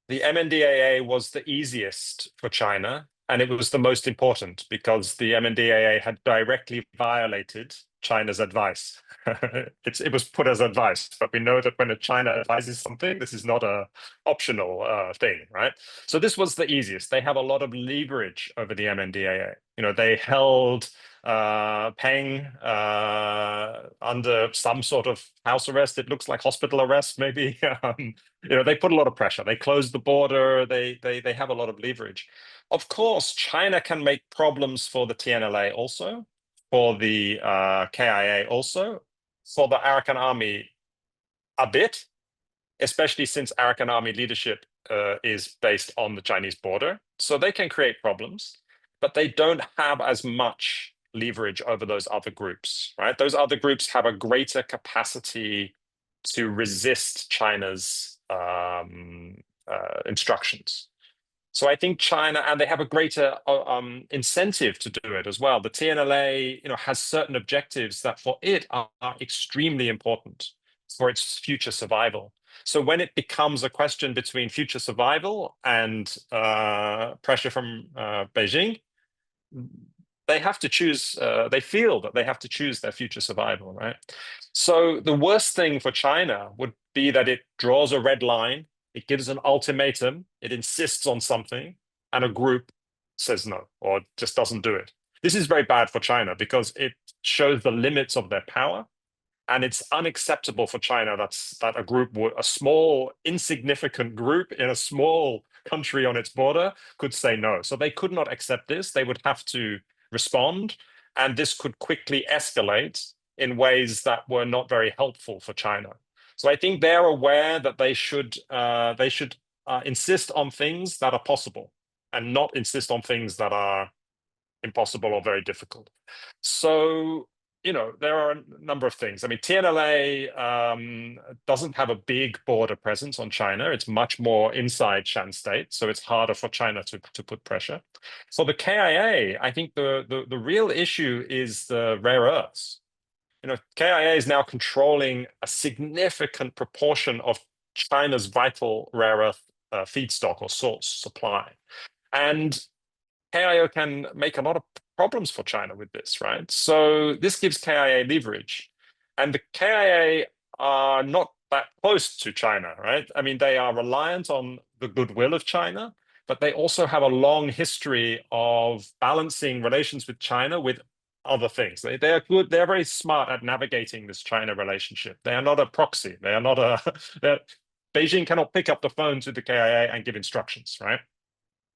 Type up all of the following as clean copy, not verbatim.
The MNDAA was the easiest for China, and it was the most important because the MNDAA had directly violated China's advice. It was put as advice, but we know that when China advises something, this is not a optional thing, right? So this was the easiest. They have a lot of leverage over the MNDAA. They held Peng under some sort of house arrest. It looks like hospital arrest, maybe. They put a lot of pressure. They closed the border. They have a lot of leverage. Of course, China can make problems for the TNLA also, for the KIA also, for the Arakan Army a bit, especially since Arakan Army leadership is based on the Chinese border. So they can create problems, but they don't have as much leverage over those other groups, right? Those other groups have a greater capacity to resist China's instructions. So I think China, and they have a greater incentive to do it as well. The TNLA, has certain objectives that for it are extremely important for its future survival. So when it becomes a question between future survival and pressure from Beijing, they have to choose, they feel that they have to choose their future survival, right? So the worst thing for China would be that it draws a red line, it gives an ultimatum, it insists on something, and a group says no, or just doesn't do it. This is very bad for China because it shows the limits of their power. And it's unacceptable for China that a small, insignificant group in a small country on its border could say no. So they could not accept this. They would have to respond, and this could quickly escalate in ways that were not very helpful for China. So I think they're aware that they should insist on things that are possible and not insist on things that are impossible or very difficult. So there are a number of things. I mean, TNLA doesn't have a big border presence on China. It's much more inside Shan State, so it's harder for China to put pressure. For the KIA, I think the real issue is the rare earths. KIA is now controlling a significant proportion of China's vital rare earth feedstock or source supply. And KIO can make a lot of problems for China with this, right? So this gives KIA leverage. And the KIA are not that close to China, right? I mean, they are reliant on the goodwill of China, but they also have a long history of balancing relations with China with other things. They are good. They're very smart at navigating this China relationship. They are not a proxy. They are not Beijing cannot pick up the phone to the KIA and give instructions, right?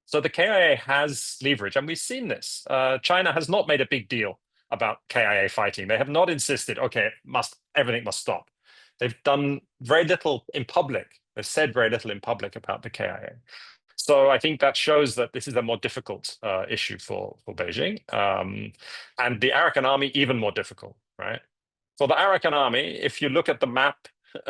So the KIA has leverage, and we've seen this. China has not made a big deal about KIA fighting. They have not insisted, okay, everything must stop. They've done very little in public. They've said very little in public about the KIA. So I think that shows that this is a more difficult issue for Beijing. And the Arakan Army, even more difficult, right? For the Arakan Army, if you look at the map,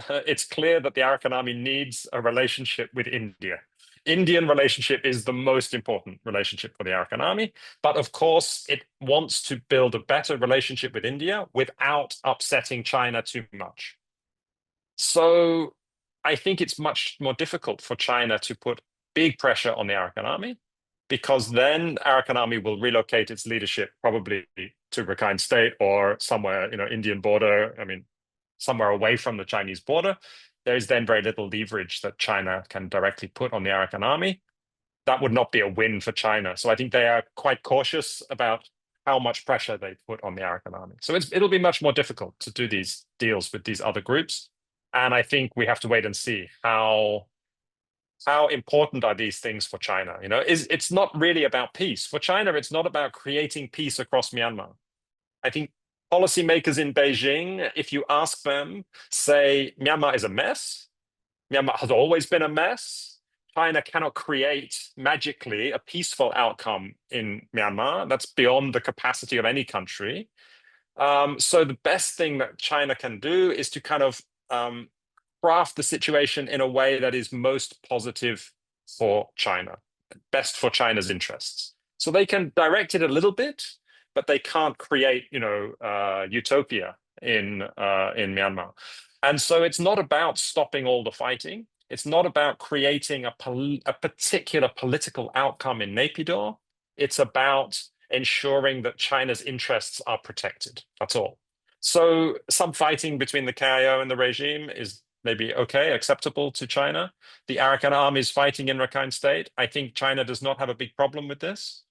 it's clear that the Arakan Army needs a relationship with India. Indian relationship is the most important relationship for the Arakan Army. But of course, it wants to build a better relationship with India without upsetting China too much. So I think it's much more difficult for China to put big pressure on the Arakan Army, because then Arakan Army will relocate its leadership probably to Rakhine State or somewhere, Indian border. I mean, somewhere away from the Chinese border. There is then very little leverage that China can directly put on the Arakan Army. That would not be a win for China. So I think they are quite cautious about how much pressure they put on the Arakan Army. So it'll be much more difficult to do these deals with these other groups. And I think we have to wait and see how important are these things for China. It's not really about peace. For China, it's not about creating peace across Myanmar. I think policymakers in Beijing, if you ask them, say Myanmar is a mess. Myanmar has always been a mess. China cannot create magically a peaceful outcome in Myanmar. That's beyond the capacity of any country. So the best thing that China can do is to kind of craft the situation in a way that is most positive for China, best for China's interests. So they can direct it a little bit, but they can't create, utopia in Myanmar. And so it's not about stopping all the fighting. It's not about creating a particular political outcome in Naypyidaw. It's about ensuring that China's interests are protected. That's all. So some fighting between the KIO and the regime is maybe okay, acceptable to China. The Arakan army is fighting in Rakhine State. I think China does not have a big problem with this.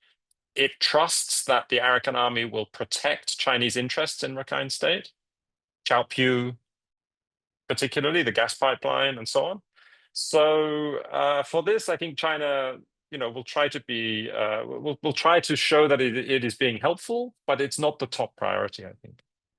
It trusts that the Arakan army will protect Chinese interests in Rakhine State, Chaopiu, particularly the gas pipeline and so on. So for this, I think China, will try to be, will try to show that it is being helpful, but it's not the top priority, I think.